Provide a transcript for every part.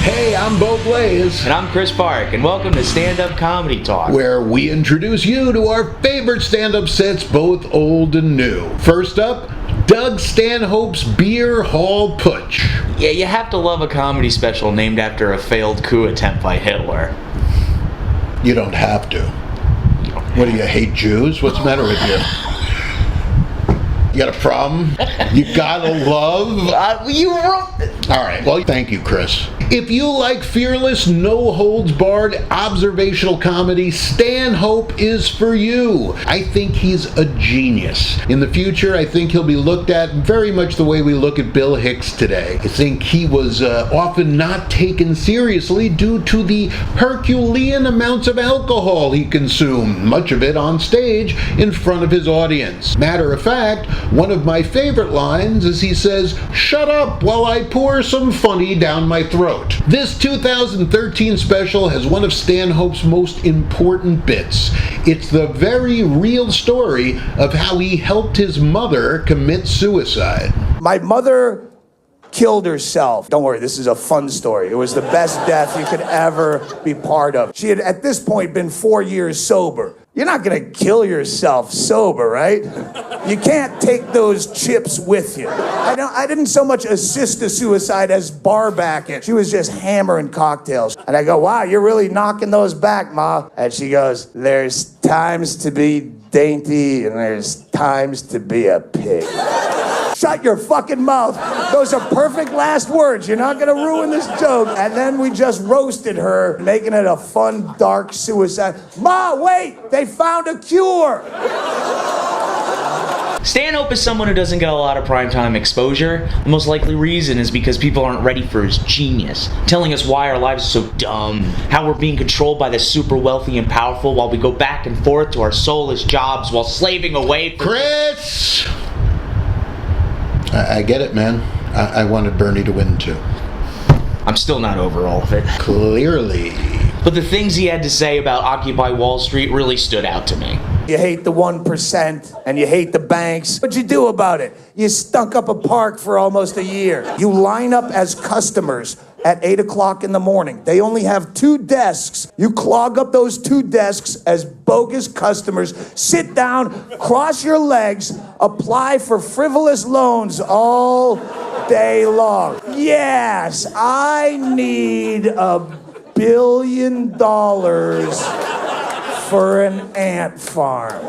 Hey, I'm Bo Blaze. And I'm Chris Park, and welcome to Stand-Up Comedy Talk, where we introduce you to our favorite stand-up sets, both old and new. First up, Doug Stanhope's Beer Hall Putsch. Yeah, you have to love a comedy special named after a failed coup attempt by Hitler. You don't have to. What, do you hate Jews? What's the matter with you? You got a problem? You gotta love? You wrote... All right, well, thank you, Chris. If you like fearless, no-holds-barred observational comedy, Stanhope is for you. I think he's a genius. In the future, I think he'll be looked at very much the way we look at Bill Hicks today. I think he was often not taken seriously due to the Herculean amounts of alcohol he consumed, much of it on stage in front of his audience. Matter of fact, one of my favorite lines is he says, "Shut up while I pour some funny down my throat." This 2013 special has one of Stanhope's most important bits. It's the very real story of how he helped his mother commit suicide. My mother killed herself. Don't worry, this is a fun story. It was the best death you could ever be part of. She had, at this point, been 4 years sober. You're not gonna kill yourself sober, right? You can't take those chips with you. I didn't so much assist the suicide as bar back it. She was just hammering cocktails. And I go, "Wow, you're really knocking those back, Ma." And she goes, "There's times to be dainty and there's times to be a pig." Shut your fucking mouth. Those are perfect last words. You're not gonna ruin this joke. And then we just roasted her, making it a fun, dark suicide. "Ma, wait, they found a cure." Stanhope is someone who doesn't get a lot of primetime exposure. The most likely reason is because people aren't ready for his genius, telling us why our lives are so dumb, how we're being controlled by the super wealthy and powerful while we go back and forth to our soulless jobs while slaving away for... Chris! I get it, man. I wanted Bernie to win, too. I'm still not over all of it. Clearly. But the things he had to say about Occupy Wall Street really stood out to me. You hate the 1% and you hate the banks. What'd you do about it? You stunk up a park for almost a year. You line up as customers at 8 o'clock in the morning. They only have 2 desks. You clog up those 2 desks as bogus customers. Sit down, cross your legs, apply for frivolous loans all day long. Yes, I need $1 billion for an ant farm.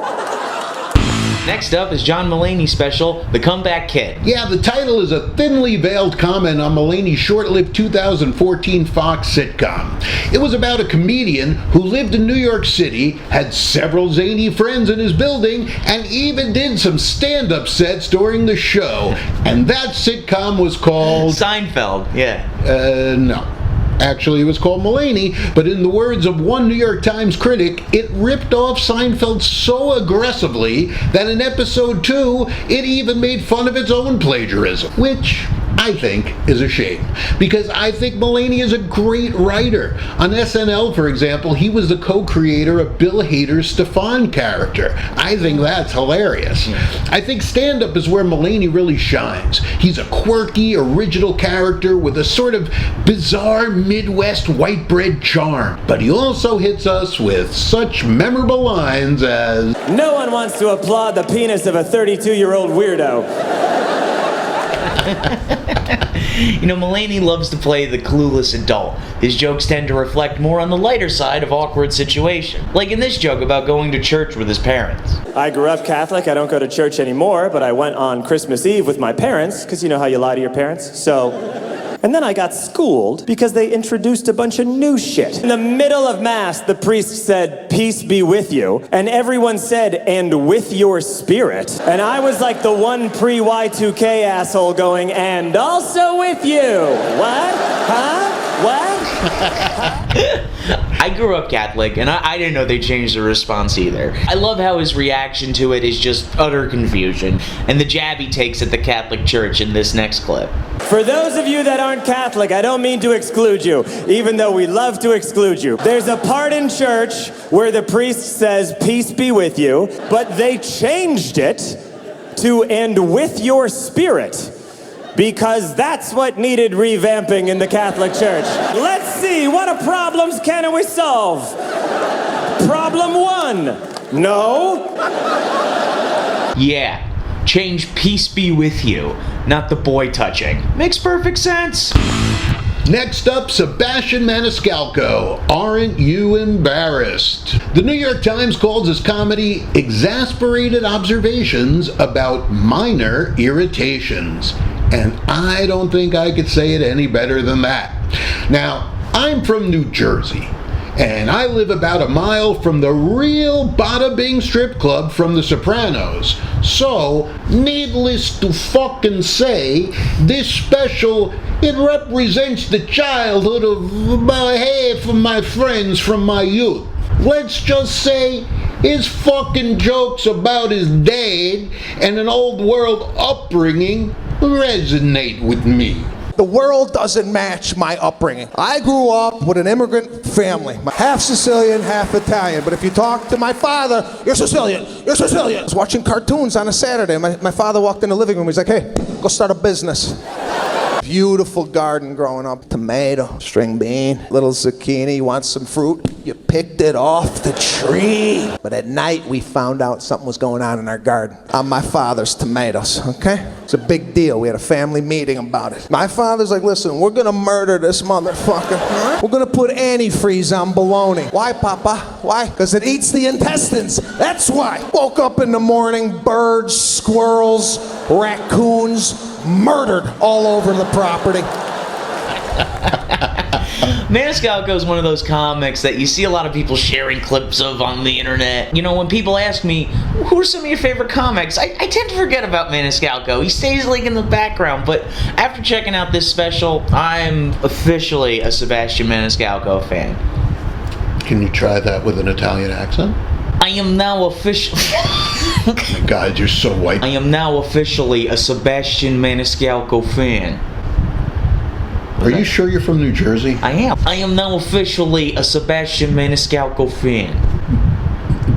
Next up is John Mulaney's special, The Comeback Kid. Yeah, the title is a thinly veiled comment on Mulaney's short-lived 2014 Fox sitcom. It was about a comedian who lived in New York City, had several zany friends in his building, and even did some stand-up sets during the show. And that sitcom was called... Seinfeld, yeah. No. Actually, it was called Mulaney, but in the words of one New York Times critic, it ripped off Seinfeld so aggressively that in episode 2, it even made fun of its own plagiarism, which I think is a shame, because I think Mulaney is a great writer. On SNL, for example, he was the co-creator of Bill Hader's Stefan character. I think that's hilarious. I think stand-up is where Mulaney really shines. He's a quirky, original character with a sort of bizarre Midwest white bread charm, but he also hits us with such memorable lines as, "No one wants to applaud the penis of a 32-year-old weirdo." You know, Mulaney loves to play the clueless adult. His jokes tend to reflect more on the lighter side of awkward situations. Like in this joke about going to church with his parents. I grew up Catholic. I don't go to church anymore, but I went on Christmas Eve with my parents, because you know how you lie to your parents. And then I got schooled because they introduced a bunch of new shit. In the middle of Mass, the priest said, "Peace be with you." And everyone said, "And with your spirit." And I was like the one pre-Y2K asshole going, "And also with you." What? Huh? What? I grew up Catholic, and I didn't know they changed the response either. I love how his reaction to it is just utter confusion, and the jab he takes at the Catholic Church in this next clip. For those of you that aren't Catholic, I don't mean to exclude you, even though we love to exclude you. There's a part in church where the priest says, "Peace be with you," but they changed it to "and with your spirit." Because that's what needed revamping in the Catholic Church. Let's see, what problems can we solve? Problem 1, no. Yeah, change peace be with you, not the boy touching. Makes perfect sense. Next up, Sebastian Maniscalco, Aren't You Embarrassed? The New York Times calls his comedy exasperated observations about minor irritations. And I don't think I could say it any better than that. Now, I'm from New Jersey, and I live about a mile from the real Bada Bing strip club from The Sopranos. So, needless to fucking say, this special, it represents the childhood of about half of my friends from my youth. Let's just say his fucking jokes about his dad and an old world upbringing resonate with me. The world doesn't match my upbringing. I grew up with an immigrant family. Half Sicilian, half Italian. But if you talk to my father, you're Sicilian, you're Sicilian. I was watching cartoons on a Saturday. My father walked in the living room. He's like, hey, go start a business. Beautiful garden growing up. Tomato, string bean, little zucchini. You want some fruit? You picked it off the tree. But at night, we found out something was going on in our garden. On my father's tomatoes, okay? It's a big deal. We had a family meeting about it. My father's like, listen, we're gonna murder this motherfucker. Huh? We're gonna put antifreeze on bologna. Why, Papa? Why? Because it eats the intestines. That's why. Woke up in the morning, birds, squirrels, raccoons, murdered all over the property. Maniscalco is one of those comics that you see a lot of people sharing clips of on the internet. You know, when people ask me, who are some of your favorite comics? I tend to forget about Maniscalco. He stays like in the background, but after checking out this special, I'm officially a Sebastian Maniscalco fan. Can you try that with an Italian accent? I am now officially... Oh my God, you're so white. I am now officially a Sebastian Maniscalco fan. Are you sure you're from New Jersey? I am. I am now officially a Sebastian Maniscalco fan.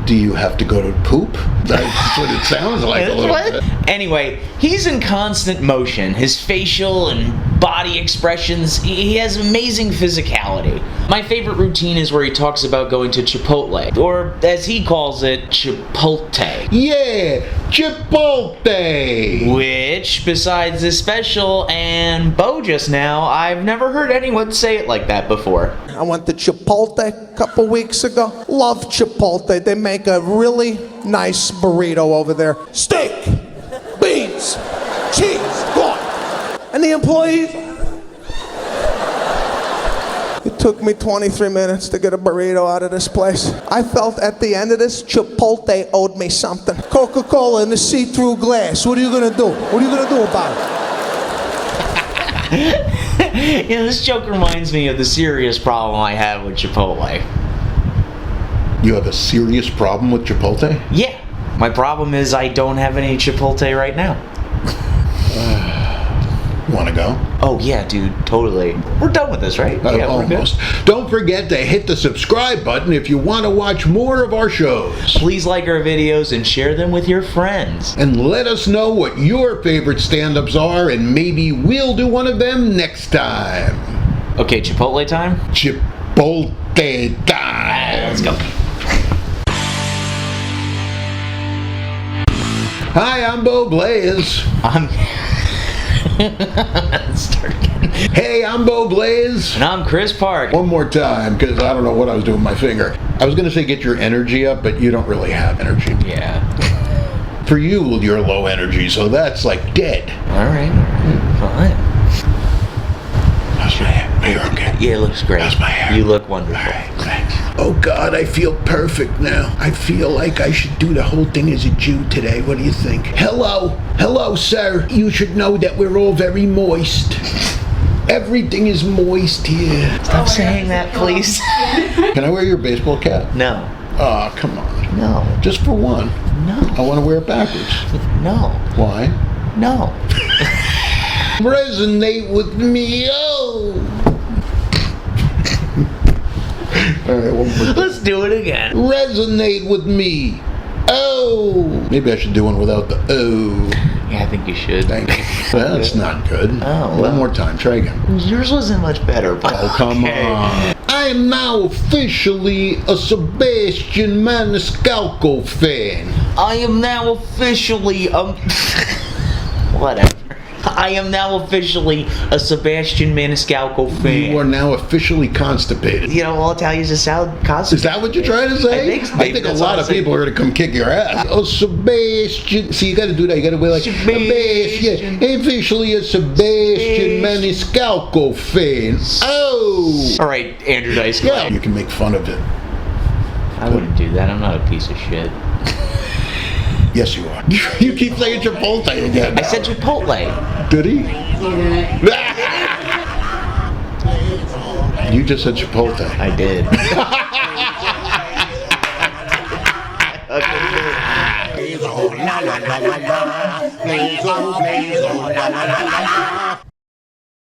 Do you have to go to poop? That's what it sounds like a little bit. Anyway, he's in constant motion. His facial and body expressions, he has amazing physicality. My favorite routine is where he talks about going to Chipotle, or as he calls it, Chipotle. Yeah, Chipotle! Which, besides this special and Bo just now, I've never heard anyone say it like that before. I went to Chipotle a couple weeks ago. Love Chipotle. They make a really nice burrito over there. Steak, beans, cheese, go on. And the employees, it took me 23 minutes to get a burrito out of this place. I felt at the end of this, Chipotle owed me something. Coca-Cola in the see-through glass. What are you gonna do? What are you gonna do about it? You know, this joke reminds me of the serious problem I have with Chipotle. You have a serious problem with Chipotle? Yeah. My problem is I don't have any Chipotle right now. Want to go? Oh, yeah, dude. Totally. We're done with this, right? Yeah, almost. Don't forget to hit the subscribe button if you want to watch more of our shows. Please like our videos and share them with your friends. And let us know what your favorite stand-ups are, and maybe we'll do one of them next time. Okay, Chipotle time? Chipotle time. Let's go. Hi, I'm Bo Blaze. Start again. Hey, I'm Bo Blaze. And I'm Chris Park. One more time, because I don't know what I was doing with my finger. I was going to say get your energy up, but you don't really have energy. Yeah. For you, you're low energy, so that's like dead. All right. Fine. How's my hair? Are you okay? Yeah, it looks great. How's my hair? You look wonderful. All right, thanks. Oh God, I feel perfect now. I feel like I should do the whole thing as a Jew today. What do you think? Hello, sir. You should know that we're all very moist. Everything is moist here. Stop saying that, please. Can I wear your baseball cap? No. Oh, come on. No. Just for one. No. I want to wear it backwards. No. Why? No. Resonate with me, oh! All right, one more time. Let's do it again. Resonate with me, oh! Maybe I should do one without the oh. Yeah, I think you should. Thank you. Well, that's not good. Oh, One well. more time. Try again. Yours wasn't much better, but Oh, come on. I am now officially a Sebastian Maniscalco fan. I am now officially whatever. I am now officially a Sebastian Maniscalco fan. You are now officially constipated. You know, all Italians just sound constipated. Is that what you're trying to say? I think a lot of people are going to come kick your ass. Oh, Sebastian. See, you got to do that. You got to be like, Sebastian. Officially a Sebastian Maniscalco fan. Oh. All right, Andrew Dice Clay. Yeah, you can make fun of it. I wouldn't do that. I'm not a piece of shit. Yes, you are. You keep saying Chipotle again. I said Chipotle. Did he? You just said Chipotle. I did. BLAZO, la la la la la. BLAZO, BLAZO, la la la la la.